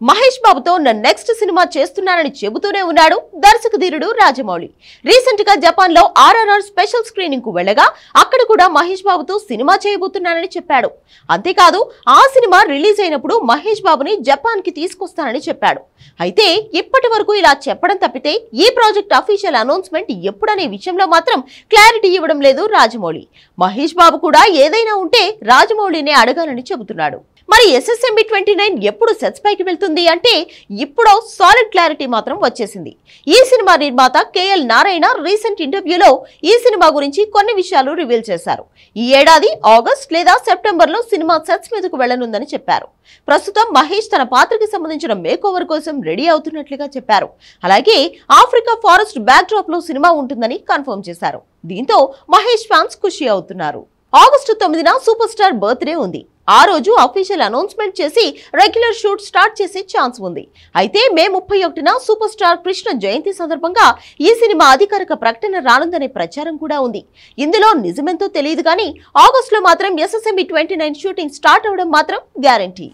మహేష్ బాబుతో next cinema చేస్తున్నానని చెబుతూనే ఉన్నాడు దర్శకధీరుడు రాజమౌళి. రీసెంట్ గా జపాన్ లో RRR స్పెషల్ స్క్రీనింగ్ కు వెళ్ళగా అక్కడ కూడా మహేష్ బాబుతో సినిమా చేయబోతున్నానని చెప్పాడు. అంతేకాదు ఆ సినిమా రిలీజ్ అయినప్పుడు మహేష్ బాబుని జపాన్ కి తీసుకొస్తానని చెప్పాడు. అయితే ఇప్పటి వరకు ఇలా చెప్పడం తప్పితే ఈ ప్రాజెక్ట్ అఫీషియల్ అనౌన్స్మెంట్ ఎప్పుడనే విషయంలో మాత్రం క్లారిటీ ఇవ్వడం లేదు రాజమౌళి. మహేష్ బాబు కూడా ఏదైనా ఉంటే రాజమౌళినే అడగాలని చెబుతున్నాడు. మరి SSMB 29 ఎప్పుడు సెట్స్ పైకి వెళ్తుంది అంటే ఇప్పుడు సాలిడ్ క్లారిటీ మాత్రం వచ్చేసింది. ఈ సినిమా నిర్మాత KL నారాయణ రీసెంట్ ఇంటర్వ్యూలో ఈ సినిమా గురించి కొన్ని విషయాలు రివీల్ చేశారు. ఈ ఏడాది ఆగస్ట్ లేదా సెప్టెంబర్ లో సినిమా సెట్స్ మీదకు వెళ్లనుందని చెప్పారు. ప్రస్తుతం మహేష్ తన పాత్రకి సంబంధించిన మేకోవర్ కోసం రెడీ అవుతున్నట్లుగా చెప్పారు. అలాగే ఆఫ్రికా ఫారెస్ట్ బ్యాక్ డ్రాప్ లో సినిమా ఉంటుందని కన్ఫర్మ్ చేశారు. దీంతో మహేష్ ఫ్యాన్స్ ఖుషి అవుతున్నారు. ఆగస్టు 9న సూపర్ స్టార్ బర్త్డే ఉంది. ఆ రోజు అఫీషియల్ అనౌన్స్మెంట్ చేసి రెగ్యులర్ షూట్ స్టార్ట్ చేసే ఛాన్స్ ఉంది. అయితే మే 31న సూపర్ స్టార్ కృష్ణ జయంతి సందర్భంగా ఈ సినిమా అధికారిక ప్రకటన రానుందనే ప్రచారం కూడా ఉంది. ఇందులో నిజమెంతో తెలియదు కానీ ఆగస్టులో మాత్రం SSMB 29 షూటింగ్ స్టార్ట్ అవడం మాత్రం గ్యారంటీ.